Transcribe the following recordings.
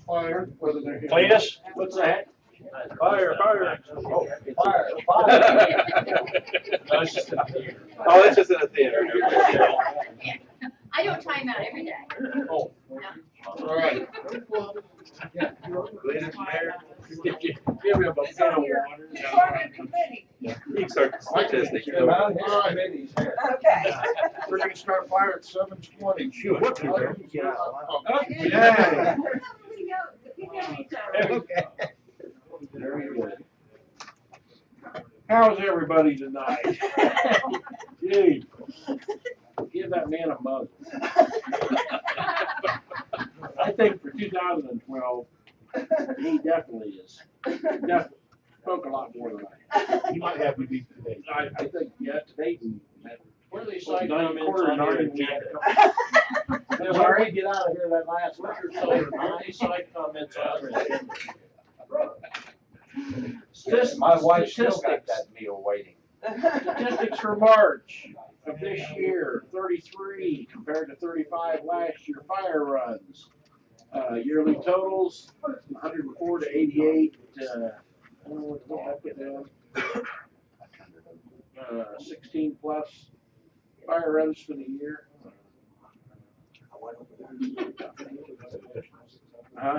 Fire, whether they're here. Cletus? What's that? Fire, fire. Oh, fire, fire. No, it's just in the theater. Oh, it's just in a theater. I don't time out every day. Oh, No. all right. Latest mayor. Give me a bucket of water. You can start statistics. Get 'em out of his committee's hair. Okay. We're gonna start fire at 7:20. Shoot, what you do? Okay. Yeah. Okay. Very good. How's everybody tonight? Gee, give that man a muzzle. I think for 2012, he definitely is. Definitely spoke a lot more than I. You might have to be today. I think, yeah, today, Where are they Well, citing nine comments quarter, on nine your and we agenda? had Where did we get out of here that last one? Where Where are they citing comments on your agenda? Statistics- My wife still got statistics. that meal waiting. Statistics for March of this year, 33 compared to 35 last year, fire runs. Yearly totals, 104 to 88, I don't know what I put down. 16 plus fire runs for the year.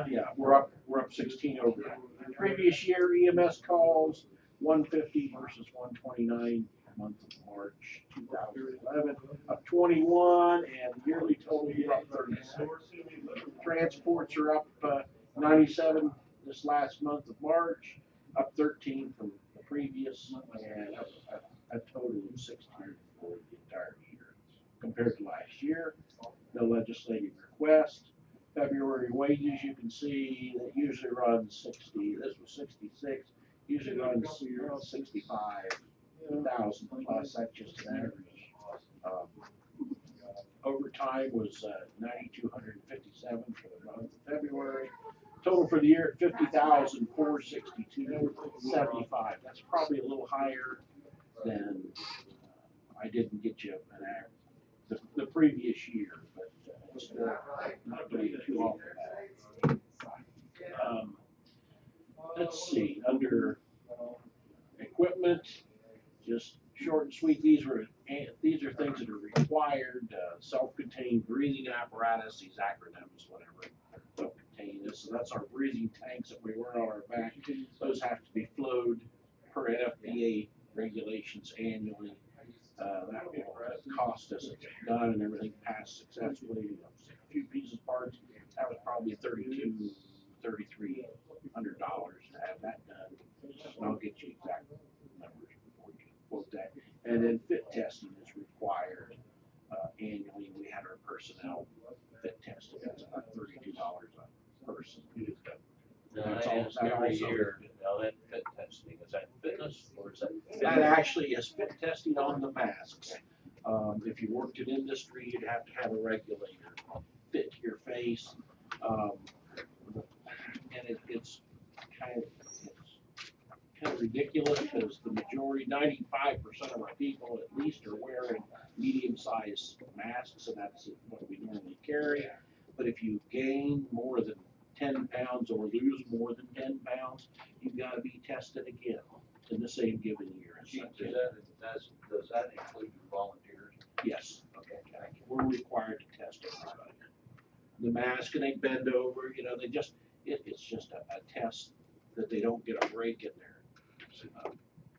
Yeah, we're up 16 over that. Previous year EMS calls, 150 versus 129 month of March 2011, up 21, and yearly total is up 36. Transports are up 97 this last month of March, up 13 from the previous, and up a total of 16 for the entire year compared to last year. No legislative request. February wages, you can see that usually runs 60. This was 66. Usually runs 65,000 plus. That's just an average. Overtime was 9,257 for the month of February. Total for the year 50,462.75. That's probably a little higher than I didn't get you an average the previous year, but it's not going to be too off of that. Let's see, under equipment, just short and sweet. These are things that are required. Self-contained breathing apparatus, these acronyms, whatever. Self-contained. So that's our breathing tanks that we wear on our back. Those have to be flowed per NFPA regulations annually. That will cost us, if it's done and everything passed successfully, a few pieces parts. That was probably $3,300 to have that done. And I'll get you exact numbers before you quote that. And then fit testing is required annually. We had our personnel fit tested. That's about $32 a person. That's all every year. Now that fit testing, is that fitness or is that? That actually is fit testing on the masks. If you worked in industry, you'd have to have a regulator fit to your face. And it's kind of ridiculous because the majority, 95% of our people at least are wearing medium-sized masks, and that's what we normally carry. But if you gain more than 10 pounds or lose more than 10 pounds, you've got to be tested again in the same given year. Does that include your volunteers? Yes. Okay. We're required to test everybody. The mask, and they bend over, they just, it's just a test that they don't get a break in their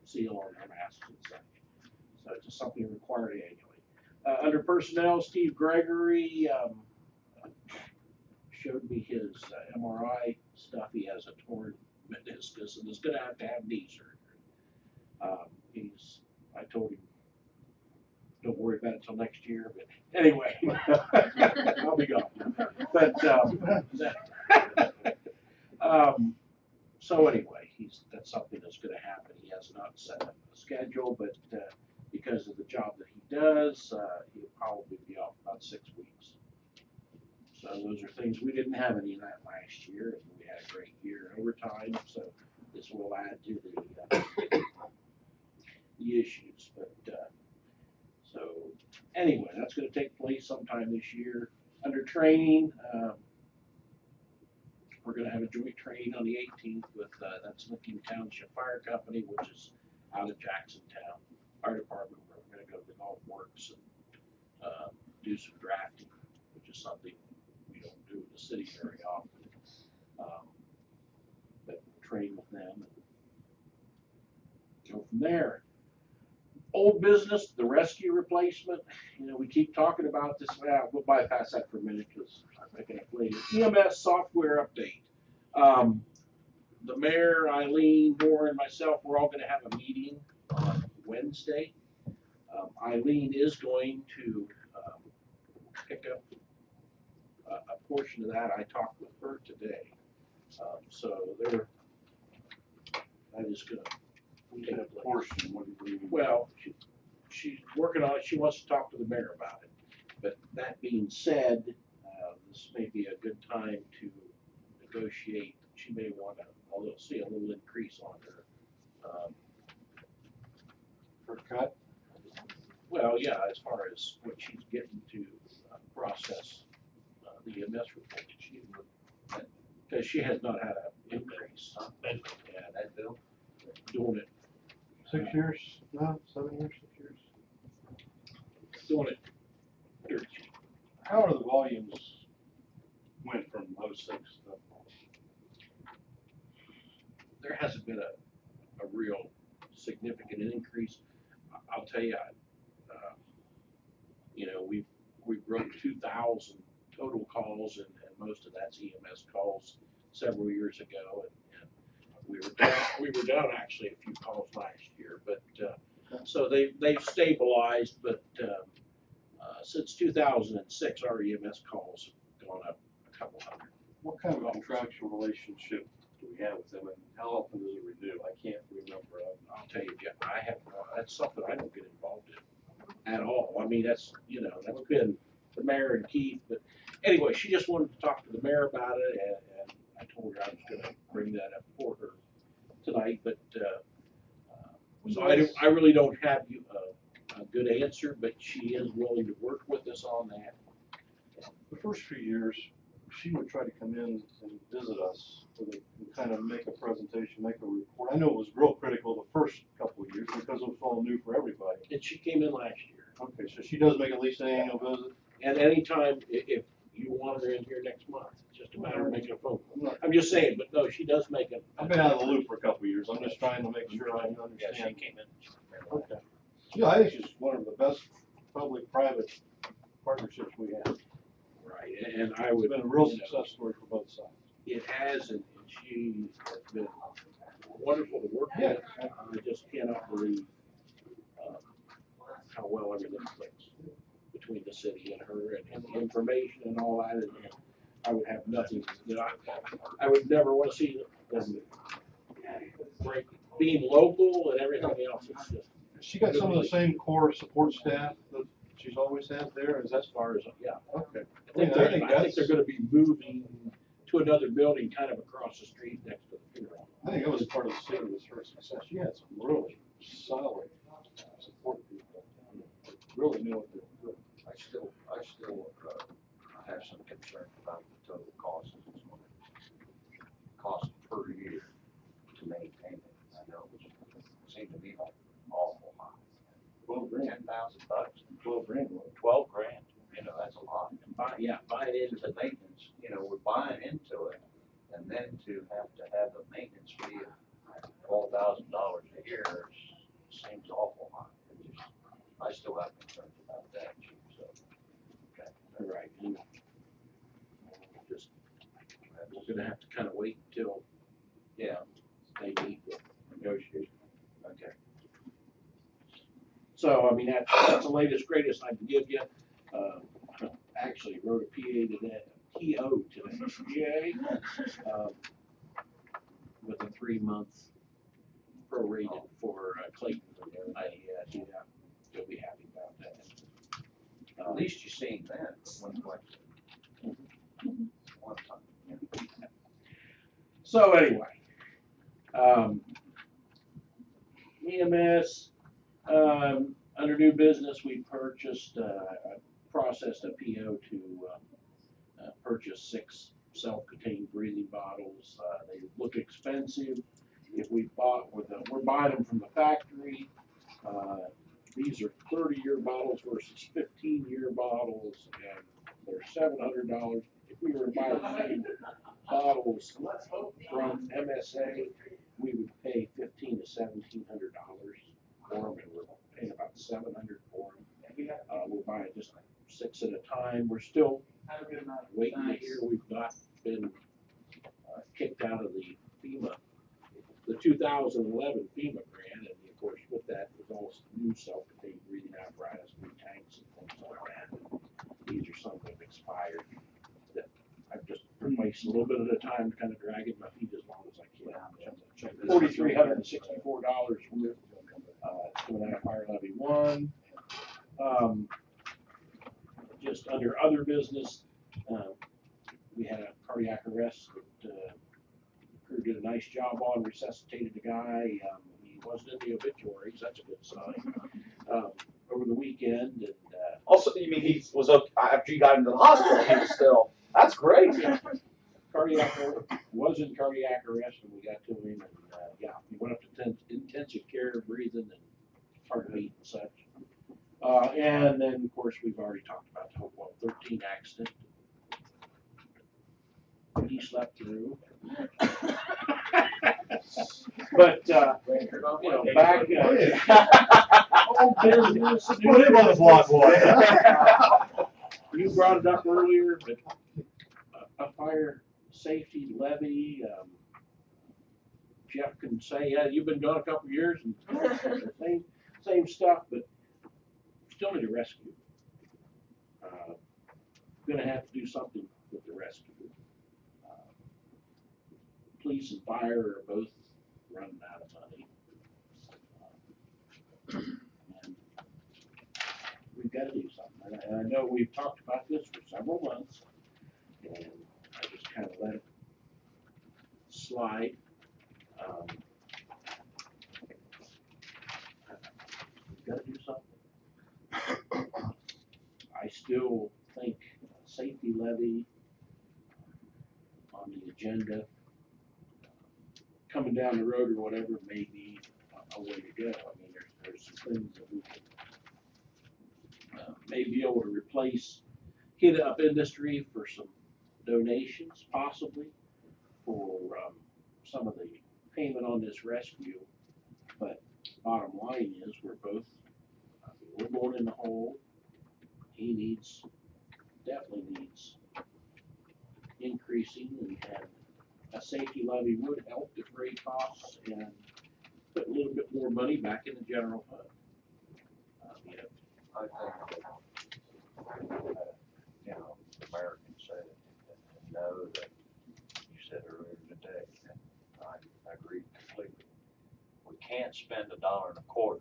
seal on their masks and such. So it's just something required annually. Under personnel, Steve Gregory showed me his MRI stuff. He has a torn meniscus and is going to have knee surgery. I told him, don't worry about it until next year, but anyway, I'll be gone. But so anyway, that's something that's going to happen. He has not set up a schedule, but because of the job that he does, he'll probably be off about 6 weeks. So those are things, we didn't have any of that last year, and we had a great year in overtime, so this will add to the issues. But so anyway, that's going to take place sometime this year. Under training, we're gonna have a joint training on the 18th with, that's Licking Township Fire Company, which is out of Jacksontown. Fire Department, we're gonna go to the golf works and, do some drafting, which is something we don't do in the city very often. But train with them and go from there. Old business, the rescue replacement, you know, we keep talking about this. We'll bypass that for a minute because I'm picking up later. EMS software update. The mayor, Eileen, Moore, and myself, we're all gonna have a meeting on Wednesday. Eileen is going to pick up a portion of that. I talked with her today. So they're, I'm just gonna take a portion, what do you mean? well, she's working on it. She wants to talk to the mayor about it. But that being said, this may be a good time to negotiate. She may want to see a little increase on her cut? Well, yeah, as far as what she's getting to process the EMS report, because she has not had an increase. And That bill? doing it, 6 years? No, 7 years, 6 years. doing it dirt cheap. How are the volumes went from 06 to? There hasn't been a real significant increase. I'll tell you, you know, we wrote 2,000 total calls, and most of that's EMS calls several years ago, and we were down actually a few calls last year, but so they've stabilized, but since 2006, our EMS calls have gone up a couple hundred. What kind of a contractual relationship do we have with them, and how often does it renew? I can't remember. I'll tell you, Jeff, that's something I don't get involved in at all. I mean, that's, you know, that's been the mayor and Heath, but anyway, she just wanted to talk to the mayor about it, and I told her I was gonna bring that up for her tonight, but, so I really don't have you a good answer, but she is willing to work with us on that. The first few years, she would try to come in and visit us, and kind of make a presentation, make a report. I know it was real critical the first couple of years because it was all new for everybody. And she came in last year. Okay, so she does make at least an annual visit? And anytime, if you want her in here next month, it's just a matter of making a phone call. I'm not- I'm just saying, but no, she does make it. I've been out of the loop for a couple of years. I'm just trying to make sure I Yeah, she understand. came in. Okay. Yeah, I think she's one of the best public-private partnerships we have. Right, and I would. It's been a real you know, success story for both sides. It has, and she has been wonderful to work Yeah. with. I just cannot believe how well everything clicks between the city and her, and the information and all that. And I would have nothing, you know, I would never want to see them break, being local and everything else. It's just She got some of the same core support staff that she's always had there, is that? as far as, yeah. Okay. I think they're gonna be moving to another building kind of across the street next to the funeral. I think that was part of the secret of her success. She had some really solid support people. Really knew what they were doing. I still have some concern about the total cost of this one. Cost per year to maintain it. I know it seemed to be like awful high. 12 grand. $10,000, 12 grand. 12 grand. you know, that's a lot. Buying Into the maintenance, you know, we're buying into it, and then to have a maintenance fee of $12,000 a year seems awful high. It just, I still have concerns about that, Chief, so. into, right, and just, we're gonna have to kind of wait until Yeah, they meet with negotiation. okay. So, I mean, that's the latest, greatest I can give you. Actually wrote a PO today, with a 3-month prorated for Clayton and everybody. Yeah, you'll be happy about that. At least you seen that, one question. One time, yeah. So anyway, EMS, under new business, we purchased, processed a PO to purchase self-contained breathing bottles. They look expensive. If we bought we're buying them from the factory. These are 30-year bottles versus 15-year bottles, and they're $700. If we were to buy the same bottles from MSA, we would pay $1,500 to $1,700 for them, and we're paying about $700 for them. We're buying just 6 at a time. We're still waiting to hear. We've not been kicked out of the 2011 FEMA grant, and of course with that was all new self-contained breathing apparatus, new tanks and things like that. These are some that have expired that I've just replaced a little bit at a time, kind of dragging my feet as long as I can. $4,364 worth coming out of Fire Levy 1. Just under other business, we had a cardiac arrest that crew did a nice job on, resuscitated the guy. He wasn't in the obituaries, that's a good sign. Over the weekend, and Also, you mean he was okay after you got into the hospital? He was still. That's great. was in cardiac arrest when we got to him, and yeah, he went up to intensive care, breathing and heartbeat and such. And then, of course, we've already talked about the Hopewell 13 accident. He slept through. But, you know, back, Put him on the block, boy. You brought it up earlier, but a fire safety levy, Jeff can say, yeah, you've been gone a couple of years and same stuff, but still need a rescue. Gonna have to do something with the rescue. Police and fire are both running out of money. And we've got to do something. And I know we've talked about this for several months, and I just kind of let it slide. We've got to do something. I still think safety levy on the agenda coming down the road or whatever may be a way to go. I mean, there's some things that we can may be able to replace hit up industry for some donations, possibly for some of the payment on this rescue. But bottom line is, we're both we're going in the hole. He definitely needs increasing, and a safety levy would help defray costs and put a little bit more money back in the general fund. You know, I think that, you know, the mayor can say it and know that you said earlier today, and I agree completely. We can't spend $1.25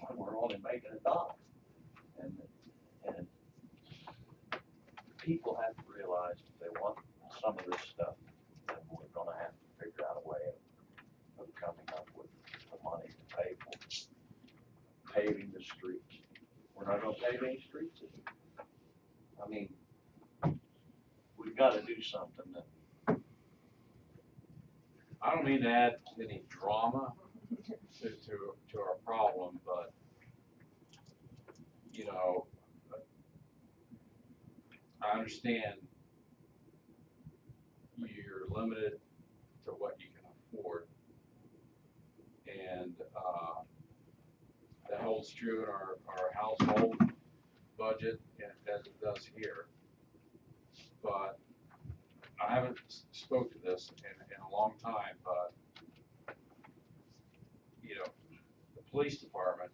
when we're only making $1. And people have to realize if they want some of this stuff, then we're gonna have to figure out a way of coming up with the money to pay for paving the streets. We're not gonna pave any streets this year. I mean, we've gotta do something that. I don't mean to add any drama to our problem, but, you know, I understand you're limited to what you can afford, and that holds true in our household budget as it does here. But I haven't spoke to this in a long time, but you know, the police department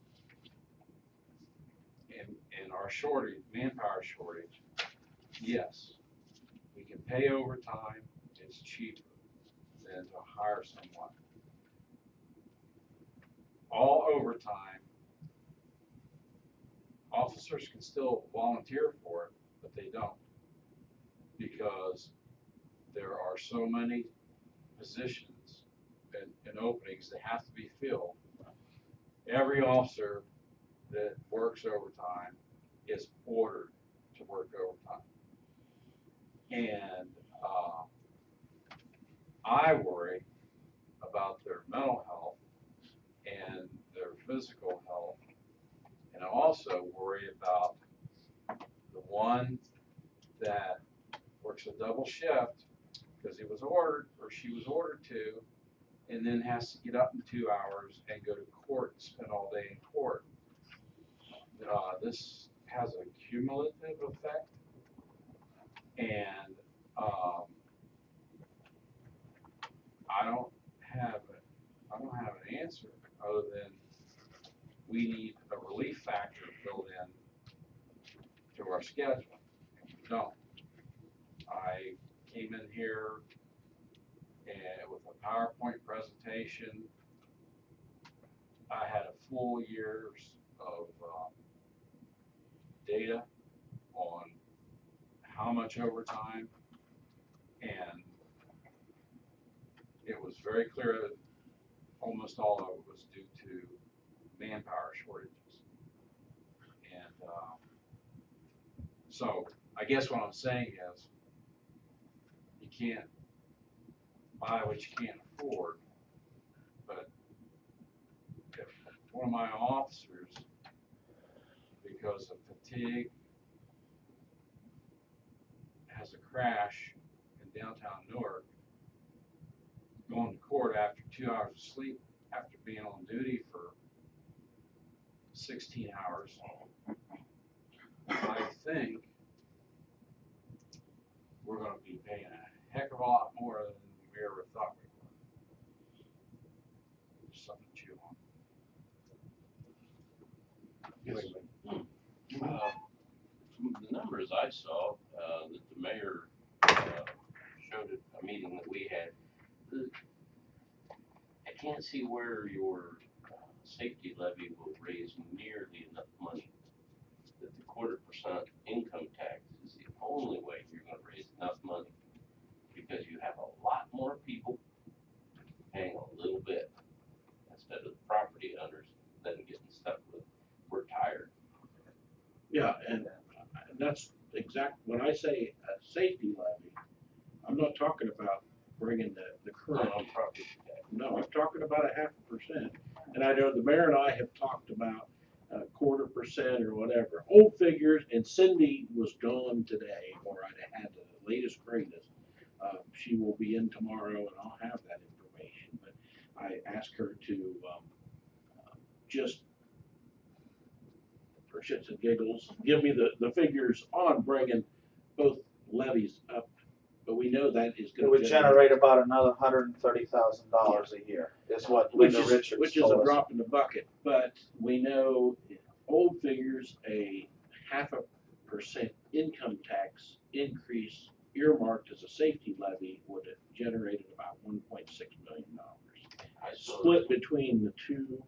in our manpower shortage, yes, we can pay overtime. It's cheaper than to hire someone. All overtime, officers can still volunteer for it, but they don't, because there are so many positions and openings that have to be filled. Every officer that works overtime is ordered to work overtime. And I worry about their mental health and their physical health. And I also worry about the one that works a double shift because he was ordered or she was ordered to, and then has to get up in 2 hours and go to court and spend all day in court. This has a cumulative effect, and I don't have an answer other than we need a relief factor built in to our schedule. And we don't. I came in here and with a PowerPoint presentation. I had a full year's of data on how much overtime, and it was very clear that almost all of it was due to manpower shortages. And so I guess what I'm saying is you can't buy what you can't afford, but if one of my officers, because of fatigue, has a crash in downtown Newark, going to court after 2 hours of sleep, after being on duty for 16 hours, I think we're going to be paying a heck of a lot more than we ever thought we were. Just something to chew on. Yes. From the numbers I saw, that the mayor showed at a meeting that we had, I can't see where your safety levy will raise nearly enough money. That the 1/4% income tax is the only way you're going to raise enough money, because you have a lot more people paying a little bit instead of the property owners then getting stuck with, we're tired. Yeah, and that's when I say a safety levy, I'm not talking about bringing the current. On property tax. No, I'm talking about 0.5%. And I know the mayor and I have talked about 1/4% or whatever. Old figures, and Cindy was gone today, or I'd have had the latest greatest. She will be in tomorrow, and I'll have that information. But I asked her to just, for shits and giggles, give me the figures on bringing both levies up. But we know that is It going would to generate about another $130,000 a year, is what Linda Richards which is told a us. drop in the bucket. But we know old figures, a 0.5% income tax increase earmarked as a safety levy would have generated about $1.6 million. Split between the two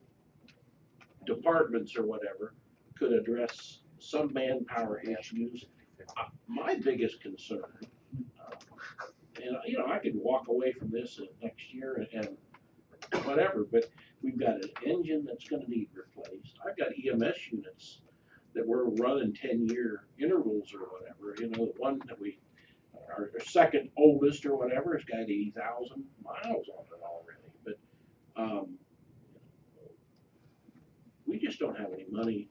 departments or whatever could address some manpower issues. My biggest concern, and I could walk away from this next year and whatever, but we've got an engine that's going to need replaced. I've got EMS units that we're running 10-year intervals or whatever. The one that our second oldest or whatever has got 80,000 miles on it already. But we just don't have any money.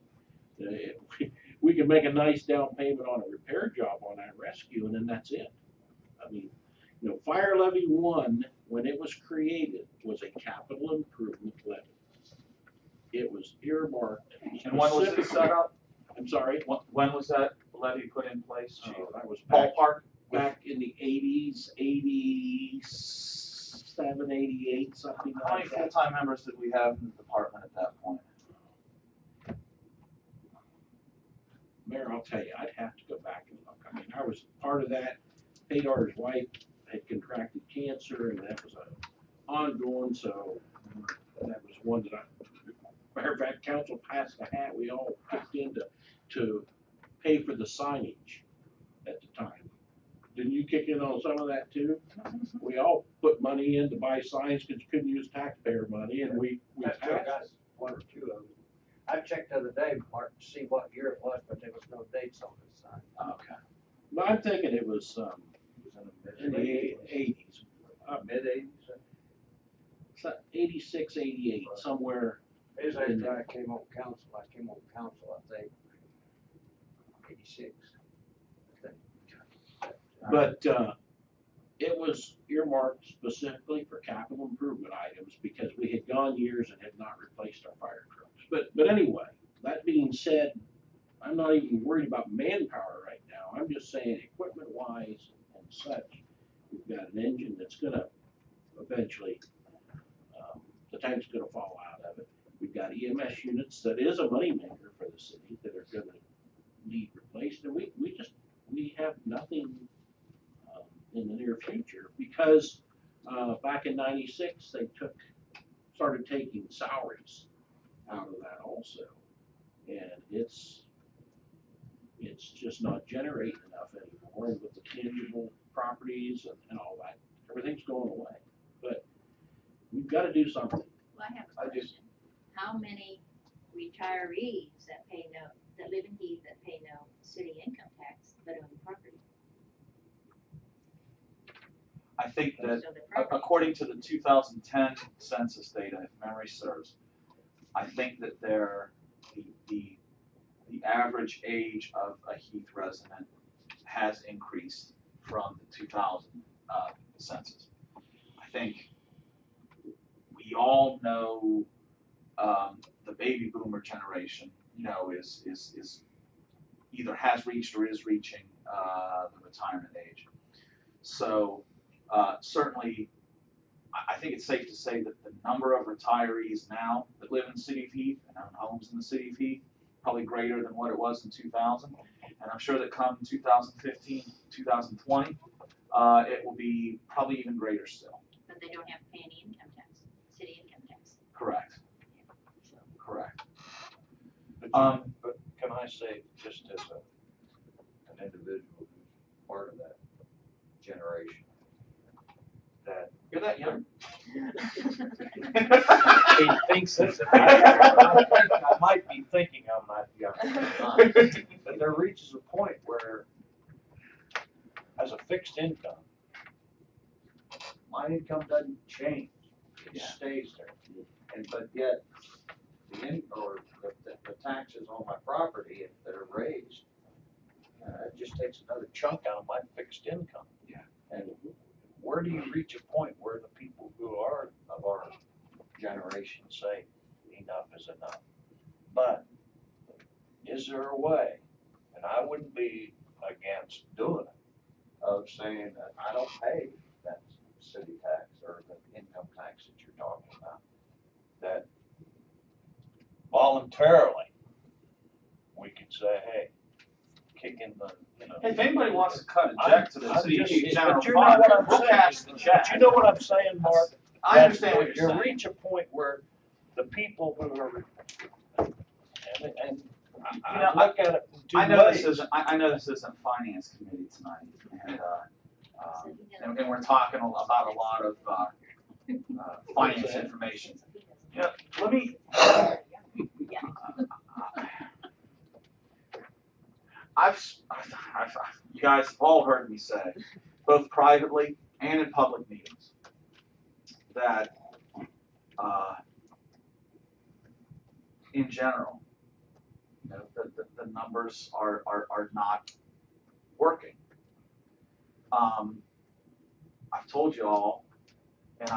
We can make a nice down payment on a repair job on that rescue, and then that's it. I mean, Fire Levy 1, when it was created, was a capital improvement levy. It was earmarked. And when was it set up? I'm sorry? When was that levy put in place? That was Ballpark? back in the 80s, 87, 88, something How many like that. full-time members did we have in the department at that point? Mayor, I'll tell you, I'd have to go back and look. I mean, I was part of that. Hadar's wife had contracted cancer, and that was ongoing, so that was one that matter of fact, council passed a hat. We all kicked in to pay for the signage at the time. Didn't you kick in on some of that too? We all put money in to buy signs because you couldn't use taxpayer money, and we That's true, I got one or two of them. I checked the other day, Mark, to see what year it was, but there was no dates on the sign. Okay. But I'm thinking it was in the eighties. Mid-80s? 86, 88, somewhere. It was after I came on council, I think, 86. But it was earmarked specifically for capital improvement items because we had gone years and had not replaced our fire trucks. But anyway, that being said, I'm not even worried about manpower right now. I'm just saying equipment wise and such, we've got an engine that's gonna eventually, the tank's gonna fall out of it. We've got EMS units that is a moneymaker for the city that are gonna need replaced, and we have nothing in the near future because back in '96 they started taking salaries out of that also, and it's just not generating enough anymore. And with the tangible properties and all that, everything's going away. But we've got to do something. Well, I have a question. How many retirees that live in Heath that pay no city income tax but own property? I think that So the property- according to the 2010 census data, if memory serves, I think that the average age of a Heath resident has increased from the 2000 census. I think we all know the baby boomer generation, is either has reached or is reaching the retirement age. So certainly, I think it's safe to say that the number of retirees now that live in the city of Heath and own homes in the city of Heath probably greater than what it was in 2000. And I'm sure that come 2015, 2020, it will be probably even greater still. But they don't have to pay any income tax, city income tax. Correct. So Correct. But can I say, just as an individual who's part of that generation, that You're that young. he thinks it's I might be thinking I'm not young. But there reaches a point where, as a fixed income, my income doesn't change. It stays there. But yet, the taxes on my property that are raised, it just takes another chunk out of my fixed income. Yeah. And where do you reach a point where the people who are of our generation say enough is enough? But is there a way, and I wouldn't be against doing it, of saying that I don't pay that city tax or the income tax that you're talking about, that voluntarily we could say, hey, kick in the, If anybody wants to cut a check to the I'm city just- general but you know fund, what I'm we'll saying. cash the check. But you know what I'm saying, Mark? I understand what That you're saying. You reach a point where the people who are, and I look at it from two I know ways. I know this isn't finance committee tonight, and we're talking about a lot of finance information. Let me. You guys have all heard me say, both privately and in public meetings, that in general, the numbers are not working. I've told you all, and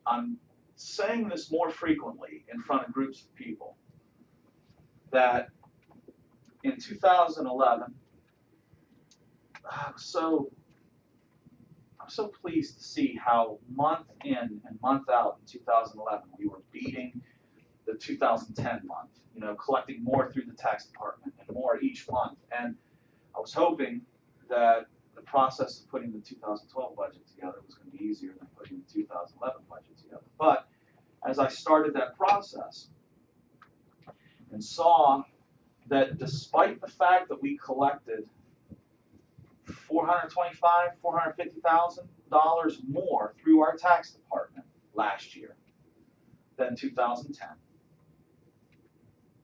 I'm saying this more frequently in front of groups of people, that in 2011, I'm so pleased to see how month in and month out in 2011 we were beating the 2010 month, collecting more through the tax department and more each month. And I was hoping that the process of putting the 2012 budget together was going to be easier than putting the 2011 budget together. But as I started that process and saw that despite the fact that we collected $450,000 more through our tax department last year than 2010,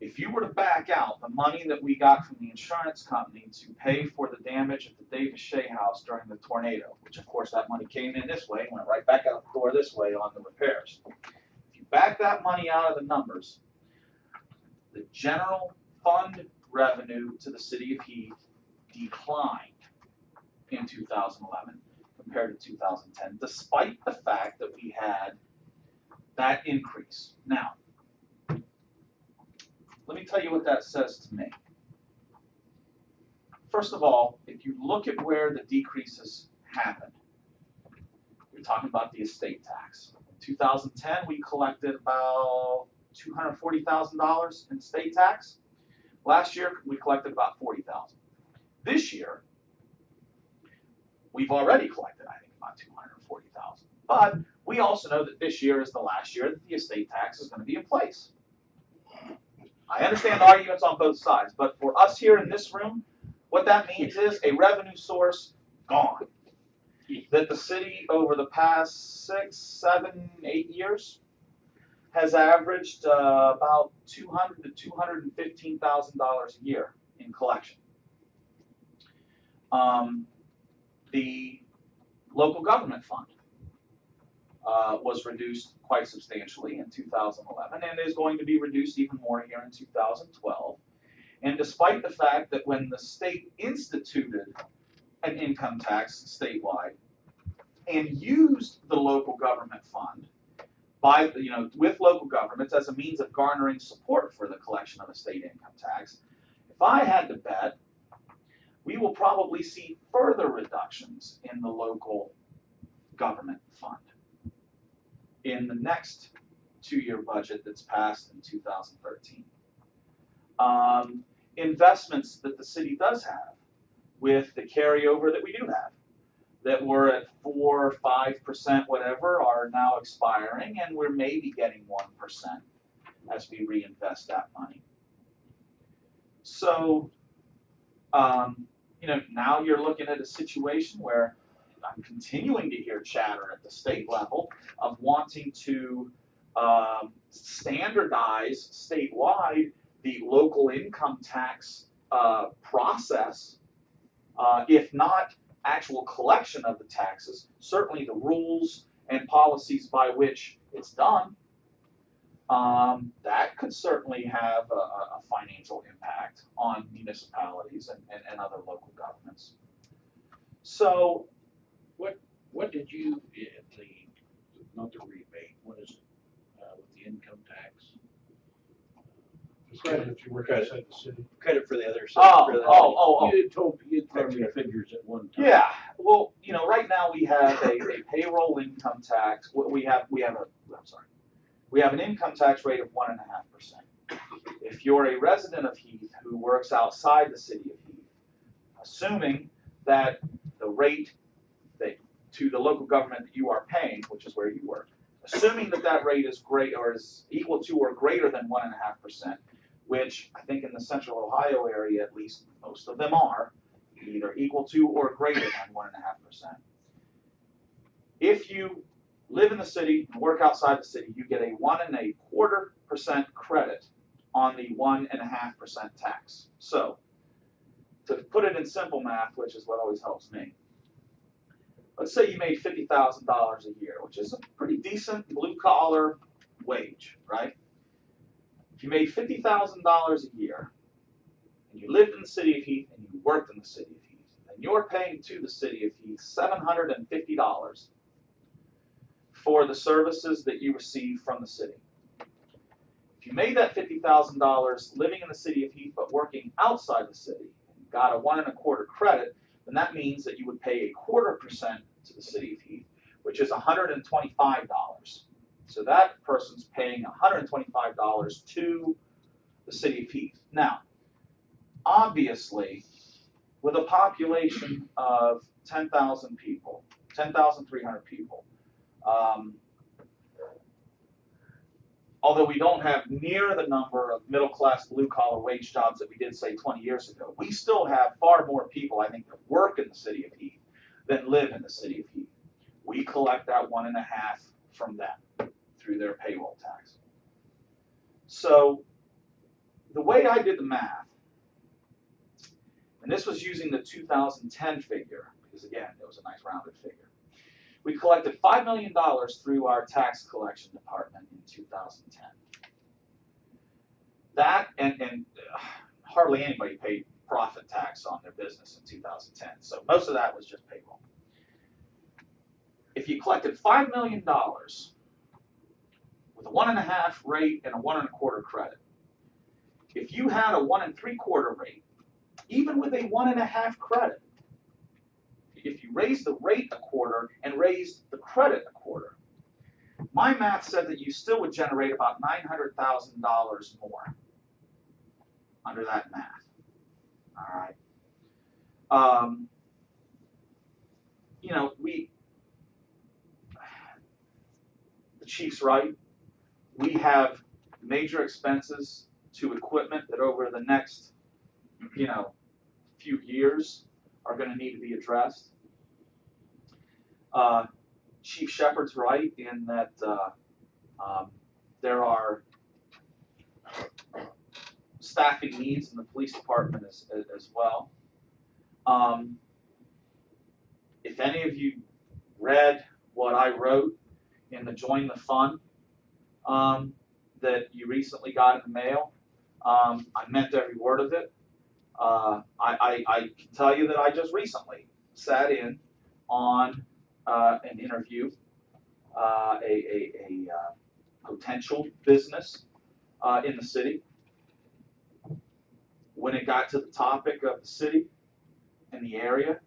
If you were to back out the money that we got from the insurance company to pay for the damage at the Davis Shea house during the tornado, which of course that money came in this way and went right back out the door this way on the repairs. If you back that money out of the numbers, the general fund revenue to the city of Heath declined in 2011 compared to 2010, despite the fact that we had that increase. Now, let me tell you what that says to me. First of all, if you look at where the decreases happened, you're talking about the estate tax. In 2010, we collected about $240,000 in estate tax. Last year, we collected about $40,000. This year, we've already collected, I think, about $240,000. But we also know that this year is the last year that the estate tax is going to be in place. I understand the arguments on both sides, but for us here in this room, what that means is a revenue source gone. That the city over the past 6, 7, 8 years has averaged about $200,000 to $215,000 a year in collection. The local government fund was reduced quite substantially in 2011 and is going to be reduced even more here in 2012. And despite the fact that when the state instituted an income tax statewide and used the local government fund by, with local governments as a means of garnering support for the collection of a state income tax, if I had to bet, we will probably see further reductions in the local government fund in the next 2-year budget that's passed in 2013. Investments that the city does have with the carryover that we do have, that were at 4 or 5%, whatever, are now expiring, and we're maybe getting 1% as we reinvest that money. So, now you're looking at a situation where I'm continuing to hear chatter at the state level of wanting to standardize statewide the local income tax process, if not actual collection of the taxes, certainly the rules and policies by which it's done. That could certainly have a financial impact on municipalities and other local governments. So, what did you, not the rebate, what is it, with the income tax? Credit if you were outside the city. Credit for the other side. You had told me figures at one time. Yeah, well, right now we have a payroll income tax. We have an income tax rate of 1.5%. If you're a resident of Heath who works outside the city of Heath, assuming that the rate to the local government that you are paying, which is where you work, assuming that rate is great or is equal to or greater than 1.5%, which I think in the central Ohio area, at least most of them are, either equal to or greater than 1.5%. If you live in the city and work outside the city, you get a 1.25% credit on the 1.5% tax. So, to put it in simple math, which is what always helps me, let's say you made $50,000 a year, which is a pretty decent blue-collar wage, right? If you made $50,000 a year, and you lived in the city of Heath, and you worked in the city of Heath, and you're paying to the city of Heath $750 for the services that you receive from the city. If you made that $50,000 living in the city of Heath but working outside the city, and got a 1.25% credit, then that means that you would pay 0.25% to the city of Heath, which is $125. So that person's paying $125 to the city of Heath. Now, obviously, with a population of 10,000 people, 10,300 people, although we don't have near the number of middle-class blue-collar wage jobs that we did, say, 20 years ago, we still have far more people, I think, that work in the city of Heath than live in the city of Heath. We collect that 1.5% from them through their payroll tax. So the way I did the math, and this was using the 2010 figure, because again, it was a nice rounded figure. We collected $5 million through our tax collection department in 2010. That, and hardly anybody paid profit tax on their business in 2010, so most of that was just payroll. If you collected $5 million with a 1.5 rate and a 1 1/4 credit, if you had a 1 3/4 rate, even with a 1.5 credit, if you raised the rate a quarter and raised the credit a quarter, my math said that you still would generate about $900,000 more under that math. All right. You know, the chief's right. We have major expenses to equipment that over the next, you know, few years are going to need to be addressed. Chief Shepard's right in that there are staffing needs in the police department as well. If any of you read what I wrote in the Join the Fund that you recently got in the mail, I meant every word of it. I can tell you that I just recently sat in on an interview, a potential business in the city. When it got to the topic of the city and the area,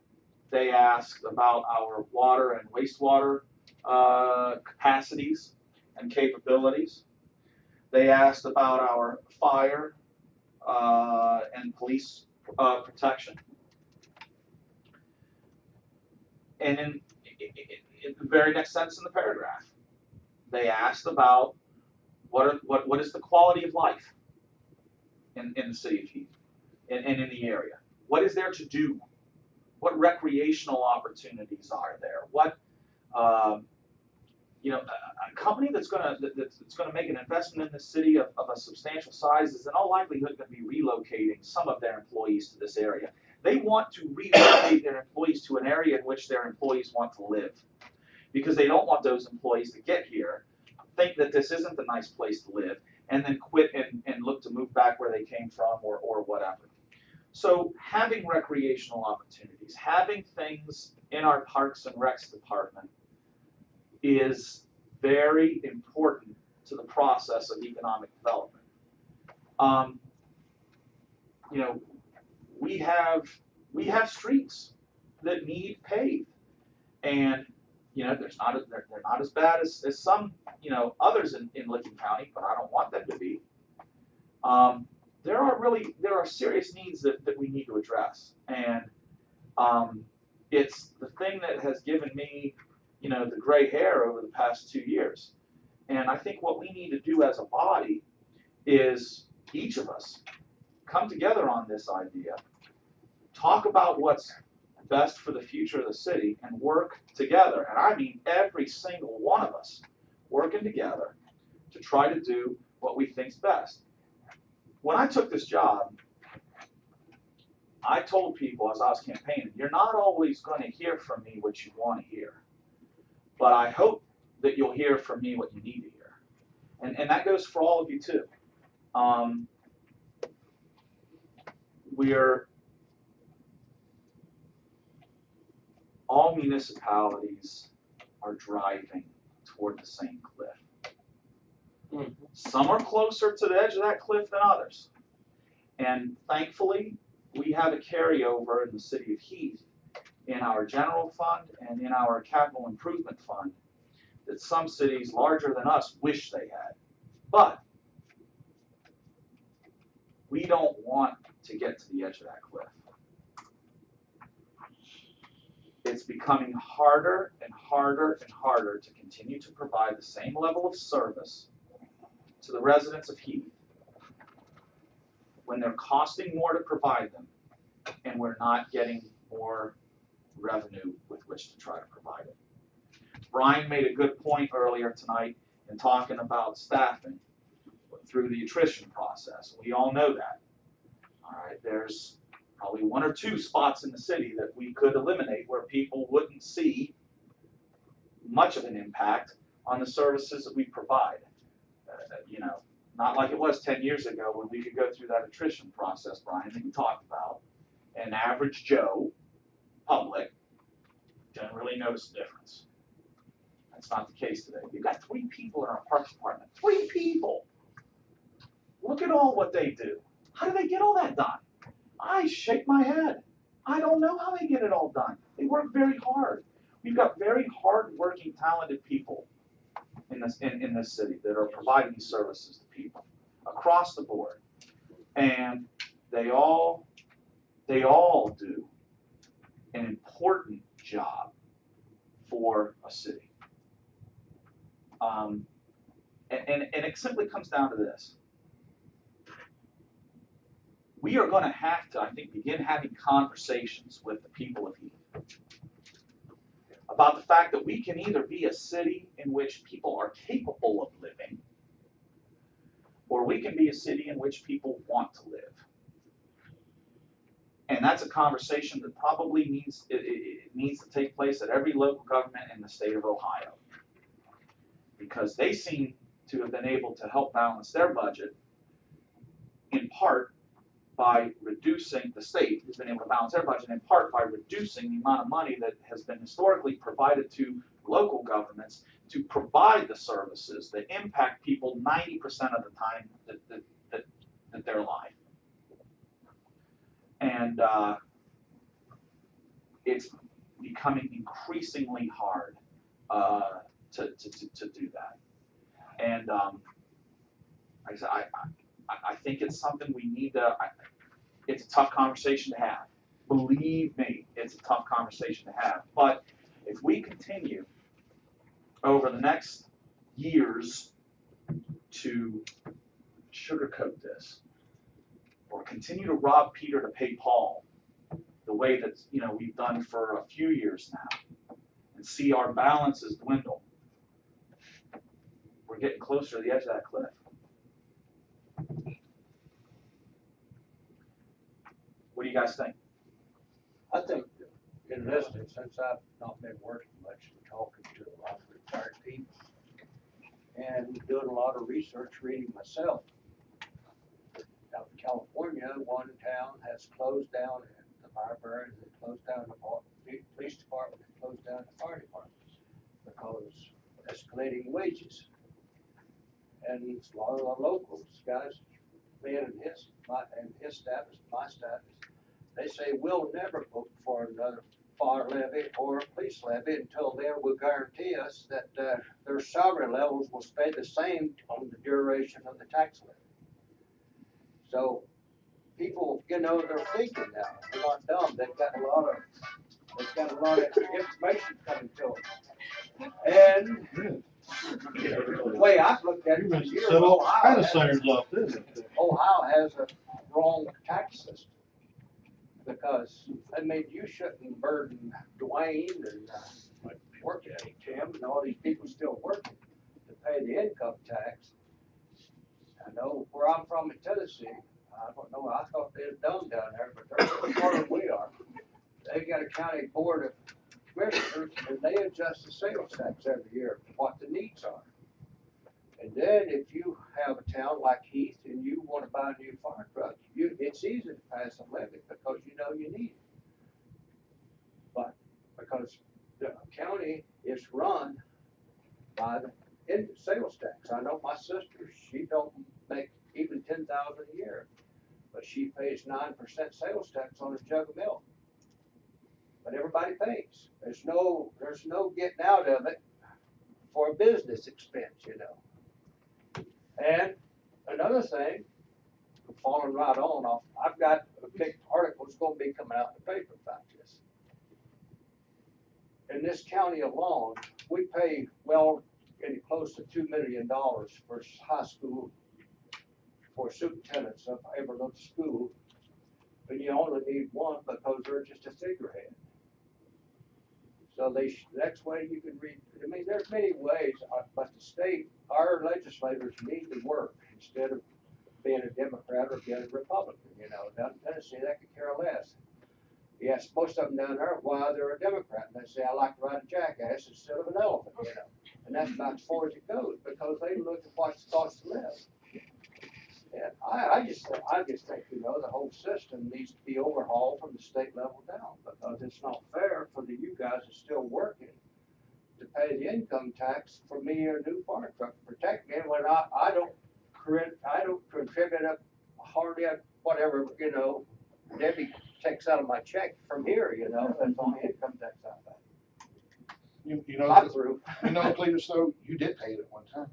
they asked about our water and wastewater capacities and capabilities. They asked about our fire and police protection. And in the very next sentence in the paragraph, they asked about what is the quality of life in the city of Heath and in the area. What is there to do? What recreational opportunities are there? What you know, a company that's going to make an investment in the city of a substantial size is in all likelihood going to be relocating some of their employees to this area. They want to relocate their employees to an area in which their employees want to live, because they don't want those employees to get here, think that this isn't a nice place to live, and then quit and look to move back where they came from or whatever. So having recreational opportunities, having things in our Parks and Recs department is very important to the process of economic development. You know, we have streets that need paved, and you know, they're not as bad as some, you know, others in Licking County, but I don't want them to be. There are serious needs that we need to address, and it's the thing that has given me, you know, the gray hair over the past 2 years. And I think what we need to do as a body is each of us come together on this idea, talk about what's best for the future of the city, and work together. And I mean every single one of us working together to try to do what we think's best. When I took this job, I told people as I was campaigning, you're not always going to hear from me what you want to hear, but I hope that you'll hear from me what you need to hear. And that goes for all of you too. All municipalities are driving toward the same cliff. Some are closer to the edge of that cliff than others. And thankfully, we have a carryover in the city of Heath in our general fund and in our capital improvement fund that some cities larger than us wish they had. But we don't want to get to the edge of that cliff. It's becoming harder and harder and harder to continue to provide the same level of service to the residents of Heath when they're costing more to provide them and we're not getting more revenue with which to try to provide it. Brian made a good point earlier tonight in talking about staffing. through the attrition process. We all know that. All right, there's probably 1 or 2 spots in the city that we could eliminate where people wouldn't see much of an impact on the services that we provide. You know, not like it was 10 years ago when we could go through that attrition process, Brian, that you talked about. And average Joe, public, didn't really notice the difference. That's not the case today. We've got 3 people in our parks department. 3 people! Look at all what they do. How do they get all that done? I shake my head. I don't know how they get it all done. They work very hard. We've got very hard-working, talented people in this city that are providing these services to people across the board. And they all do an important job for a city. And it simply comes down to this. We are going to have to, I think, begin having conversations with the people of Heath about the fact that we can either be a city in which people are capable of living, or we can be a city in which people want to live. And that's a conversation that probably needs to take place at every local government in the state of Ohio, because they seem to have been able to help balance their budget in part by reducing, the state has been able to balance their budget in part by reducing the amount of money that has been historically provided to local governments to provide the services that impact people 90% of the time that they're alive. And it's becoming increasingly hard to do that. And like I said, I think it's something we need to, it's a tough conversation to have. Believe me, it's a tough conversation to have. But if we continue over the next years to sugarcoat this, or continue to rob Peter to pay Paul, the way that we've done for a few years now, and see our balances dwindle, we're getting closer to the edge of that cliff. What do you guys think? I think in listening, since I've not been working much and talking to a lot of retired people and doing a lot of research, reading myself, out in California, one town has closed down the library, they closed down the police department, they closed down the fire department because of escalating wages. And a lot of the locals, guys, Ben and his staff, my staff, they say we'll never vote for another fire levy or a police levy until then will guarantee us that their salary levels will stay the same on the duration of the tax levy. So people, they're thinking now. They're not dumb. They've got a lot of information coming to them. And the way I've looked at it for years, Ohio has a wrong tax system, because you shouldn't burden Dwayne and work ethic, Tim, and all these people still working to pay the income tax. I know where I'm from in Tennessee, I don't know, I thought they were dumb down there, but they're smarter than we are. They got a county board of commissioners, and they adjust the sales tax every year for what the needs are. And then if you have a town like Heath and you want to buy a new fire truck, it's easy to pass a levy because you need it. But because the county is run by the sales tax. I know my sister, she don't make even $10,000 a year, but she pays 9% sales tax on a jug of milk. But everybody pays. There's no getting out of it for a business expense, And another thing, following right on, I've got a big article that's going to be coming out in the paper about this. In this county alone, we pay getting close to $2 million for high school, for superintendents of every little school, but you only need one because they're just a figurehead. So the next way you can read, there's many ways, but the state, our legislators need to work and instead of being a Democrat or being a Republican, you know. Down in Tennessee, they could care less. You ask most of them down there why they're a Democrat, and they say, I like to ride a jackass instead of an elephant, you know. And that's about as far as it goes, because they look at what it costs to live. And I just think, you know, the whole system needs to be overhauled from the state level down, because it's not fair for you guys that's still working to pay the income tax for me or a new fire truck to protect me when I don't contribute up hardly up whatever, you know, Debbie takes out of my check from here, you know, that's only income tax out of that. You know, I'm through. you know, Cletus, though, you did pay it at one time.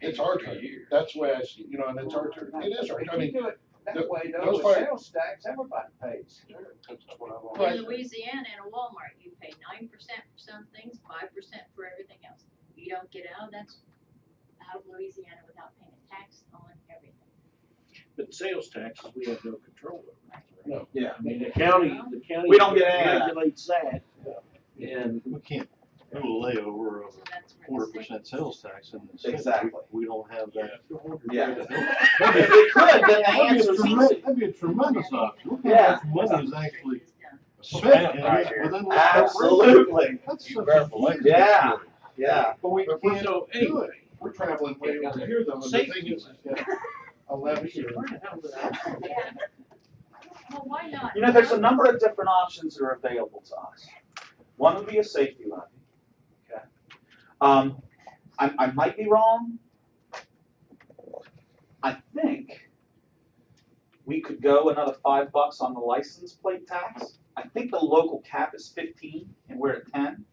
It's our turn. That's the way I see it, you know, and it's our turn. It is our turn. I If you mean, do it that way, though, those with fire- sales tax, everybody pays. Right. In Louisiana, in a Walmart, you pay 9% for some things, 5% for everything else. You don't get out of Louisiana without paying a tax on everything. But sales taxes, we have no control over. No. Yeah. I mean, the county We don't get any of that. regulates that. And We can't do a layover of So that's a where the 4% sales tax in the city. Exactly. We don't have that. Yeah. That'd If we could, then the answer is easy. be a tremendous option. Look Yeah. how much money is actually is done. spent in Right it here. within the Absolutely. That's You such better a believe huge it. Yeah. story. Yeah. But we But can't so do anyway, it. we're traveling way over here though, and the thing Safety. is, a levy or Yeah. Well, why not? You know, there's a number of different options that are available to us. One would be a safety levy. Okay. I might be wrong. I think we could go another $5 on the license plate tax. I think the local cap is 15 and we're at 10.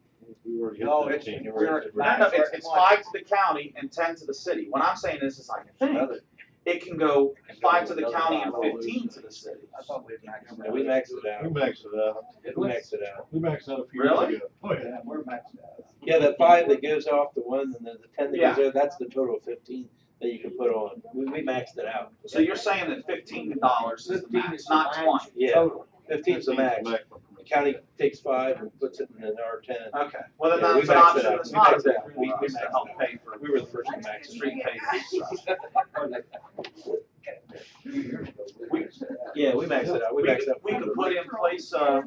We already hit No, that it's, 10. we're at No, it's 5 to the county and 10 to the city. What I'm saying is I think it can go 5 to the county and 15 to the city. I thought we'd maxed Yeah, we maxed it out. We maxed it out. We maxed it out. We maxed out a few Really? years ago. Oh, yeah. Yeah, we're maxed out. Yeah, the 5 that goes off the one and then the 10 that Yeah. goes out, that's the total of 15 that you can put on. We maxed it out. So you're saying that $15 is the max, not 20? Yeah, 15 is the 15 max. is the maximum. The county takes 5 and puts it in an R10. Okay, well then Yeah, we that's an maxed option it out. that's We not maxed it out. available We to us maxed to it help out. pay for We were the first to max it. street paving. Yeah, we maxed it out. We maxed it out. We could put in place a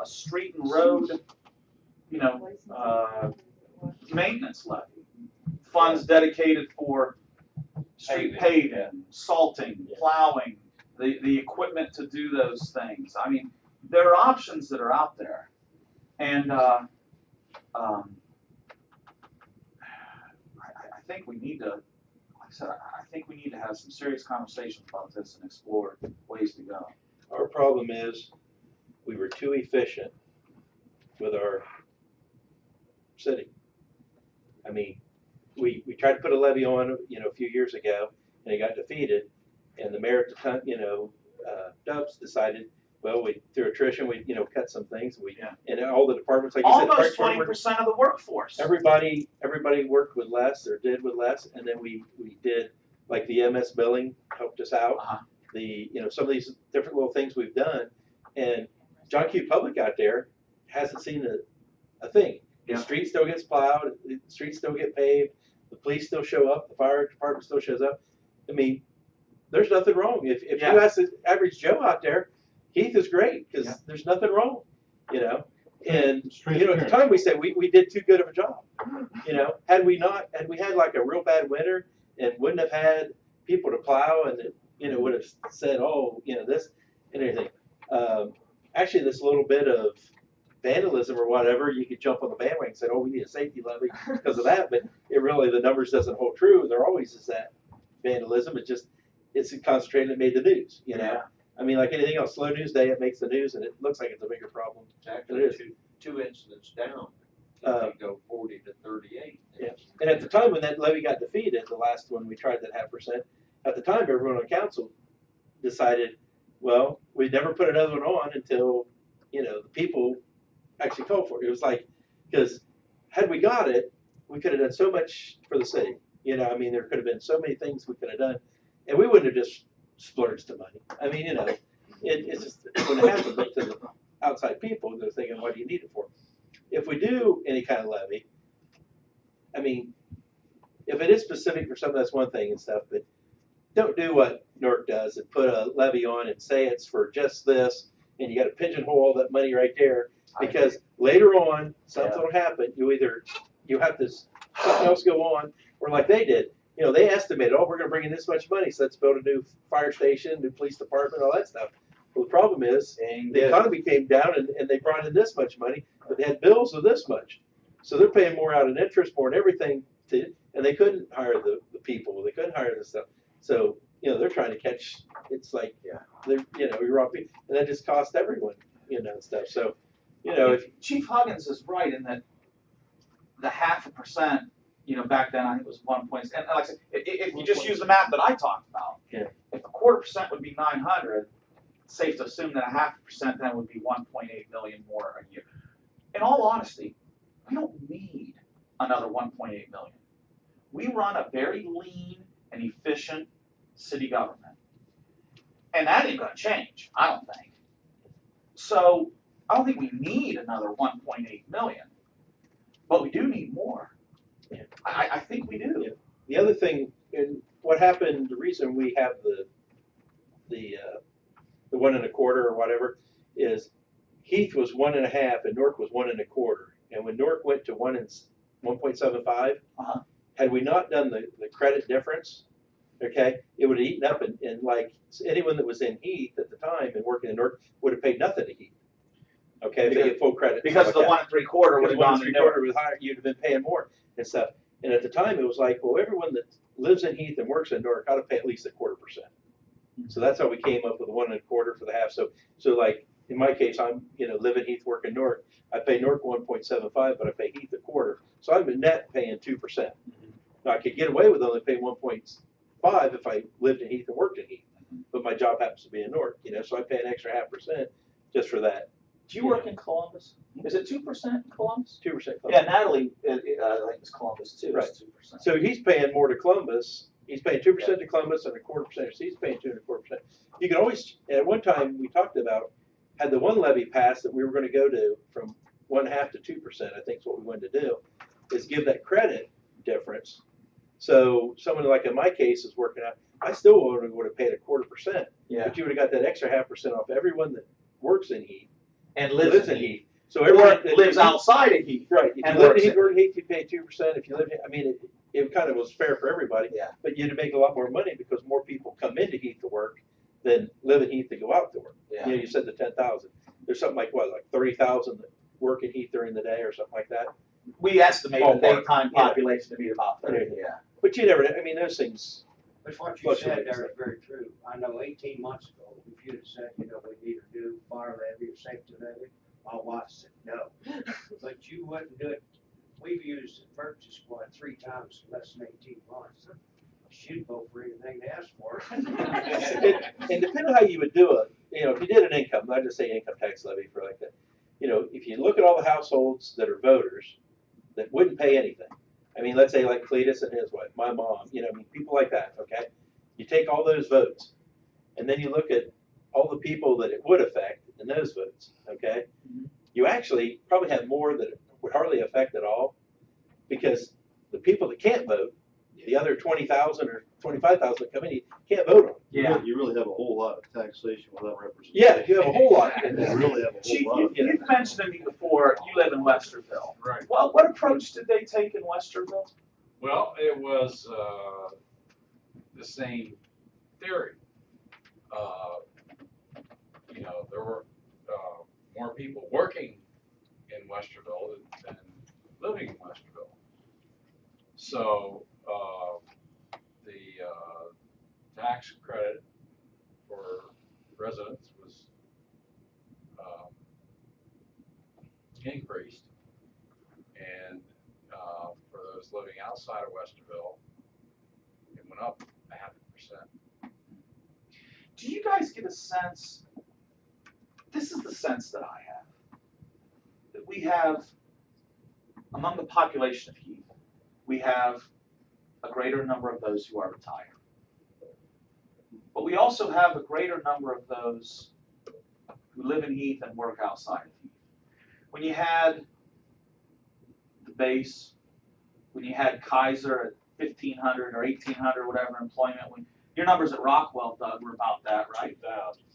street and road, you know, maintenance levy. Funds dedicated for street paving, salting, plowing, the equipment to do those things. I mean, there are options that are out there. And I think we need to, like I said, I think we need to have some serious conversations about this and explore ways to go. Our problem is we were too efficient with our city. I mean, we tried to put a levy on, you know, a few years ago, and it got defeated. And the mayor at the time, you know, Dubs decided, well, through attrition, we, you know, cut some things. And all the departments, like you said, Almost Parks and Rec, 20% of the workforce. everybody worked with less or did with less, and then we did, like the MS billing helped us out. Uh-huh. The, you know, some of these different little things we've done, and John Q. Public out there hasn't seen a thing. The Yeah. street still gets plowed, the streets still get paved, the police still show up, the fire department still shows up. I mean, there's nothing wrong. If Yeah. you ask the average Joe out there, Heath is great, because Yeah. there's nothing wrong, you know? And, It's you know, at the transparent. time we said we did too good of a job. You know, had we had like a real bad winter and wouldn't have had people to plow and, you know, would have said, oh, you know, this and everything. Actually, this little bit of vandalism or whatever, you could jump on the bandwagon and say, oh, we need a safety levy because of that. But it really, the numbers doesn't hold true. There always is that vandalism. It's concentrated and made the news, you know? Yeah. I mean, like anything else, slow news day, it makes the news and it looks like it's a bigger problem. It's actually two incidents down. They go 40 to 38. Yeah. And at the time when that levy got defeated, the last one we tried that 0.5%, at the time everyone on council decided, well, we'd never put another one on until, you know, the people actually called for it. It was like, because had we got it, we could have done so much for the city. You know, I mean, there could have been so many things we could have done, and we wouldn't have just splurged the money. I mean, you know, it's just when it happens, but to the outside people, they're thinking, what do you need it for? If we do any kind of levy, I mean, if it is specific for something, that's one thing and stuff, but don't do what Newark does and put a levy on and say it's for just this, and you gotta pigeonhole all that money right there, because later on, something will happen, you have to, something else go on, or like they did, you know, they estimated, oh, we're gonna bring in this much money, so let's build a new fire station, new police department, all that stuff. Well, the problem is, the economy came down and they brought in this much money, but they had bills of this much. So they're paying more out in interest, more in everything, and they couldn't hire the people, they couldn't hire the stuff. So, you know, they're trying to catch, it's like, they're, you know, you're off, and that just cost everyone, you know, stuff. So, you know, if Chief Huggins is right in that the 0.5%, you know, back then I think it was 1 point, and like I said, if you just use the math that I talked about, if 1/4% would be 900, it's safe to assume that 0.5% then would be 1.8 million more a year. In all honesty, we don't need another 1.8 million. We run a very lean and efficient city government, and that ain't gonna change, I don't think. So I don't think we need another 1.8 million, but we do need more. I think we do. Yeah. The other thing, and what happened, the reason we have the 1 1/4 or whatever is Heath was 1.5 and Newark was 1 1/4. And when Newark went to 1.75, had we not done the credit difference, okay, it would have eaten up and like anyone that was in Heath at the time and working in Newark would have paid nothing to Heath. Okay, if they get full credit. Because the 1 3/4 would have gone to Newark. 1 3/4 was higher, you'd have been paying more and stuff. And at the time, it was like, well, everyone that lives in Heath and works in Newark ought to pay at least 1/4%. So that's how we came up with the 1 1/4 for the half. So like in my case, I'm live in Heath, work in Newark. I pay Newark 1.75, but I pay Heath 1/4. So I'm in net paying 2%. Now I could get away with only paying 1.5 if I lived in Heath and worked in Heath, but my job happens to be in Newark. So I pay an extra 0.5% just for that. Do you work in Columbus? Is it 2% in Columbus? 2% Columbus. Yeah, Natalie, I think it's Columbus too. Right. It's 2%. So he's paying more to Columbus. He's paying 2% to Columbus and 1/4%. So he's paying 2 1/4%. You can always, at one time we talked about, had the one levy passed that we were going to go to from 1/2 to 2%, I think is what we wanted to do, is give that credit difference. So someone like in my case is working out, I still would have paid 1/4%. Yeah. But you would have got that extra 0.5% off everyone that works in Heath. And lives in Heath. So everyone that lives outside of Heath. Right. If and you live in works Heath, you pay 2%. If you live in, I mean, it kind of was fair for everybody. Yeah. But you'd make a lot more money because more people come into Heath to work than live in Heath to go out to work. Yeah. You said the 10,000. There's something like 30,000 that work in Heath during the day or something like that. We estimate the daytime population to be about 30. Yeah. But you never. I mean, those things. But what you said there is very true. I know 18 months ago, if you'd have said, we need a new fire levy or safety levy, my wife said no. But you wouldn't do it. We've used the emergency squad 3 times in less than 18 months. She'd go for anything they asked for. And depending on how you would do it, if you did an income, not just say income tax levy for like that, if you look at all the households that are voters that wouldn't pay anything. I mean, let's say like Cletus and his wife, my mom, people like that, okay? You take all those votes, and then you look at all the people that it would affect in those votes, okay? You actually probably have more that it would hardly affect at all, because the people that can't vote, the other 20,000 or 25,000 that come in, you can't vote on. Yeah. You really have a whole lot of taxation without representation. Yeah, you have a whole lot. You really have a Chief, whole lot. you've mentioned to me before, you live in Westerville. Right. Well, what approach did they take in Westerville? Well, it was the same theory. There were more people working in Westerville than living in Westerville. So the tax credit for residents was increased, and for those living outside of Westerville, it went up 0.5%. Do you guys get a sense, this is the sense that I have, that we have, among the population of Heath, we have a greater number of those who are retired. But we also have a greater number of those who live in Heath and work outside of Heath. When you had the base, when you had Kaiser 1,500 or 1,800, whatever employment. Your numbers at Rockwell, Doug, were about that, right?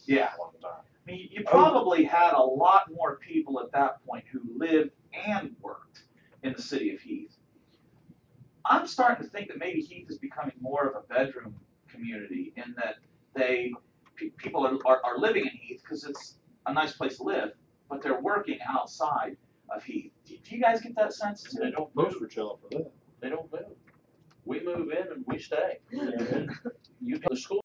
Yeah. I mean, you probably had a lot more people at that point who lived and worked in the city of Heath. I'm starting to think that maybe Heath is becoming more of a bedroom community in that people are living in Heath because it's a nice place to live, but they're working outside of Heath. Do you guys get that sense too? They don't Most move. were chilling for that. They don't move. We move in and we stay. You, the school